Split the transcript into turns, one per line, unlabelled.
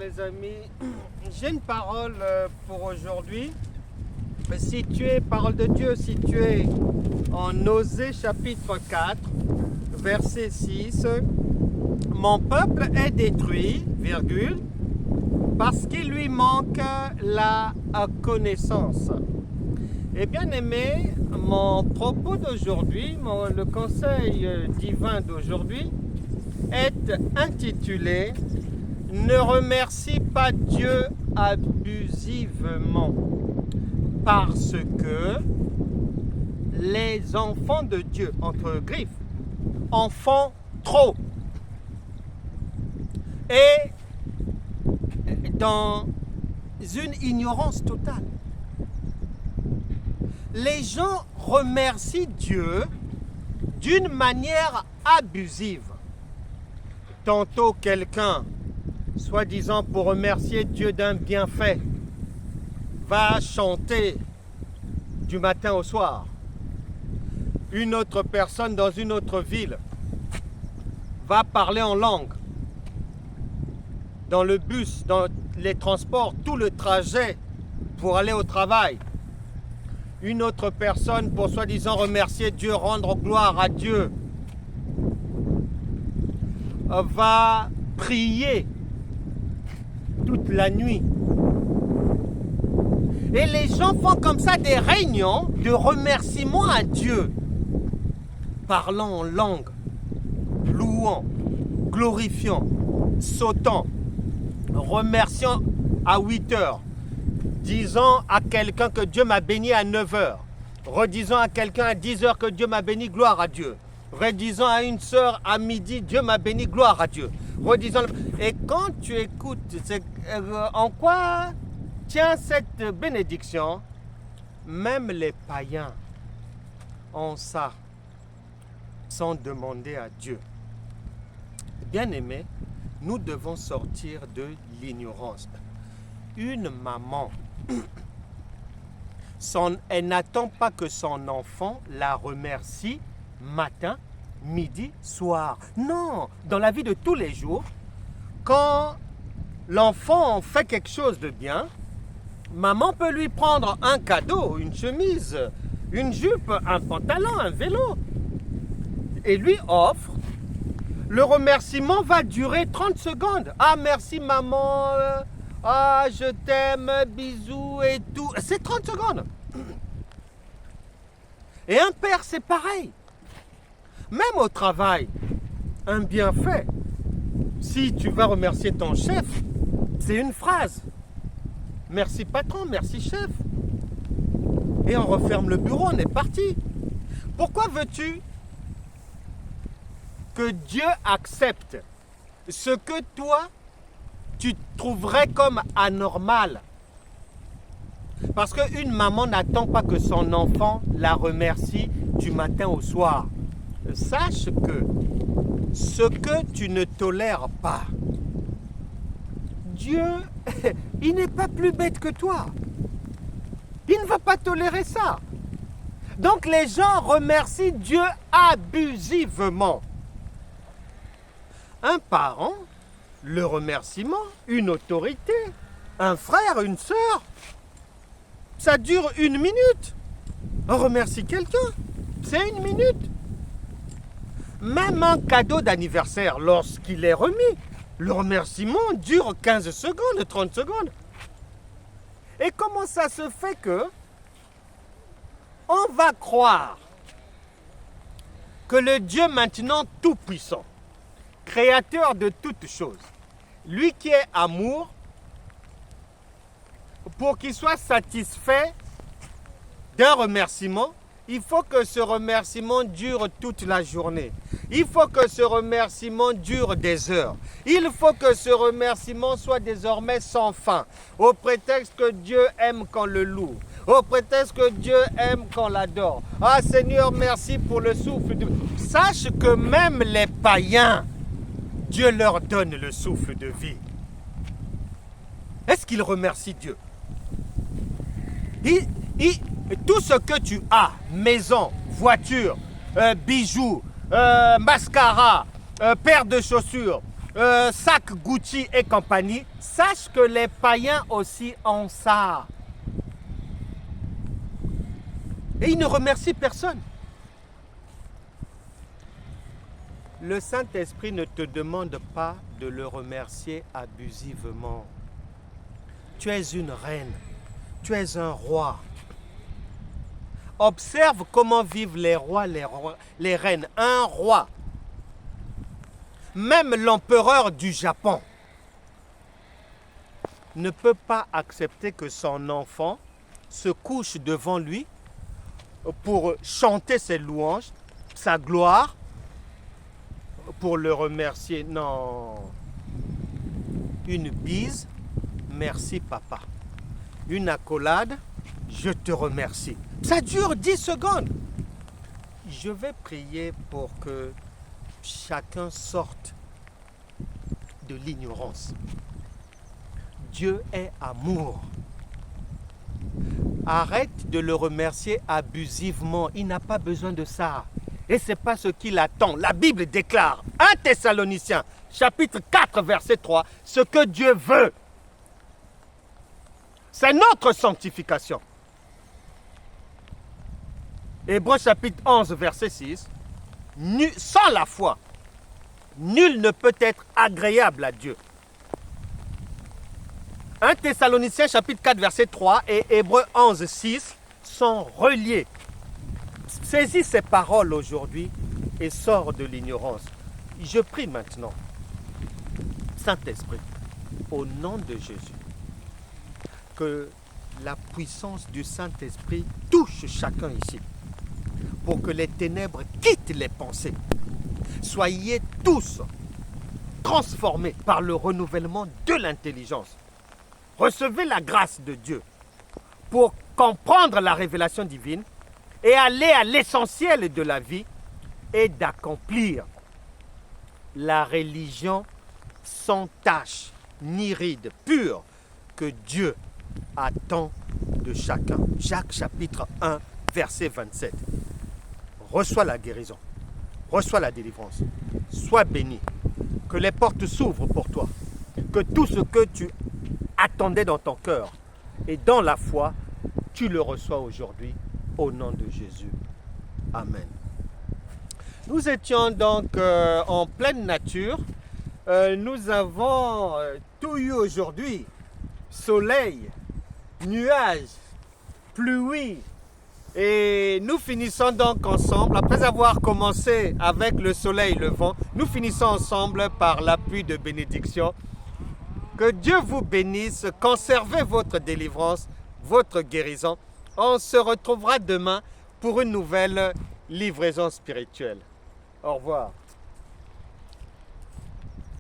les amis. J'ai une parole pour aujourd'hui. Parole de Dieu située en Osée chapitre 4, verset 6. Mon peuple est détruit, virgule, parce qu'il lui manque la connaissance. Et bien aimé, mon propos d'aujourd'hui, le conseil divin d'aujourd'hui est intitulé « Ne remercie pas Dieu abusivement » parce que les enfants de Dieu, entre griffes, en font trop. Et dans une ignorance totale. Les gens remercient Dieu d'une manière abusive. Tantôt quelqu'un, soi-disant pour remercier Dieu d'un bienfait, va chanter du matin au soir. Une autre personne dans une autre ville va parler en langue. Dans le bus, dans les transports, tout le trajet pour aller au travail. Une autre personne pour soi-disant remercier Dieu, rendre gloire à Dieu, va prier toute la nuit. Et les gens font comme ça des réunions de remerciement à Dieu, parlant en langue, louant, glorifiant, sautant, remerciant à 8 heures, disant à quelqu'un que Dieu m'a béni à 9 heures, redisant à quelqu'un à 10 heures que Dieu m'a béni, gloire à Dieu, redisant à une sœur à midi, Dieu m'a béni, gloire à Dieu, redisant. Et quand tu écoutes, en quoi tient cette bénédiction? Même les païens ont ça, sans demander à Dieu. Bien-aimés, nous devons sortir de l'ignorance. Une maman, elle n'attend pas que son enfant la remercie matin, midi, soir. Non, dans la vie de tous les jours, quand l'enfant fait quelque chose de bien, maman peut lui prendre un cadeau, une chemise, une jupe, un pantalon, un vélo, et lui offre. Le remerciement va durer 30 secondes. Ah, merci maman, ah, je t'aime, bisous et tout. C'est 30 secondes. Et un père, c'est pareil. Même au travail, un bienfait. Si tu vas remercier ton chef, c'est une phrase. Merci patron, merci chef. Et on referme le bureau, on est parti. Pourquoi veux-tu que Dieu accepte ce que toi, tu trouverais comme anormal? Parce qu'une maman n'attend pas que son enfant la remercie du matin au soir. Sache que ce que tu ne tolères pas, Dieu, il n'est pas plus bête que toi. Il ne va pas tolérer ça. Donc les gens remercient Dieu abusivement. Un parent, le remerciement, une autorité, un frère, une sœur, ça dure 1 minute. On remercie quelqu'un, c'est 1 minute. Même un cadeau d'anniversaire, lorsqu'il est remis, le remerciement dure 15 secondes, 30 secondes. Et comment ça se fait que on va croire que le Dieu maintenant tout-puissant, créateur de toutes choses, lui qui est amour, pour qu'il soit satisfait d'un remerciement, il faut que ce remerciement dure toute la journée. Il faut que ce remerciement dure des heures. Il faut que ce remerciement soit désormais sans fin, au prétexte que Dieu aime qu'on le loue, au prétexte que Dieu aime qu'on l'adore. Ah Seigneur, merci pour le souffle. Sache que même les païens, Dieu leur donne le souffle de vie. Est-ce qu'ils remercient Dieu? Tout ce que tu as, maison, voiture, bijoux, mascara, paire de chaussures, sac Gucci et compagnie, sache que les païens aussi ont ça. Et ils ne remercient personne. Le Saint-Esprit ne te demande pas de le remercier abusivement. Tu es une reine, tu es un roi. Observe comment vivent les rois, les reines. Un roi, même l'empereur du Japon, ne peut pas accepter que son enfant se couche devant lui pour chanter ses louanges, sa gloire, pour le remercier. Non. Une bise, merci papa. Une accolade, je te remercie. Ça dure 10 secondes. Je vais prier pour que chacun sorte de l'ignorance. Dieu est amour. Arrête de le remercier abusivement. Il n'a pas besoin de ça. Et ce n'est pas ce qu'il attend. La Bible déclare, 1 Thessaloniciens, chapitre 4, verset 3, ce que Dieu veut. C'est notre sanctification. Hébreux chapitre 11, verset 6, sans la foi, nul ne peut être agréable à Dieu. 1 Thessaloniciens chapitre 4, verset 3 et Hébreux 11, 6 sont reliés. Saisis ces paroles aujourd'hui et sors de l'ignorance. Je prie maintenant, Saint-Esprit, au nom de Jésus, que la puissance du Saint-Esprit touche chacun ici, pour que les ténèbres quittent les pensées. Soyez tous transformés par le renouvellement de l'intelligence. Recevez la grâce de Dieu pour comprendre la révélation divine et aller à l'essentiel de la vie et d'accomplir la religion sans tache ni ride, pure, que Dieu attend de chacun. Jacques chapitre 1, verset 27. Reçois la guérison, reçois la délivrance, sois béni, que les portes s'ouvrent pour toi, que tout ce que tu attendais dans ton cœur et dans la foi, tu le reçois aujourd'hui au nom de Jésus. Amen. Nous étions donc en pleine nature. Nous avons tout eu aujourd'hui. Soleil, nuages, pluie. Et nous finissons donc ensemble, après avoir commencé avec le soleil levant, nous finissons ensemble par la pluie de bénédiction. Que Dieu vous bénisse, conservez votre délivrance, votre guérison. On se retrouvera demain pour une nouvelle livraison spirituelle. Au revoir.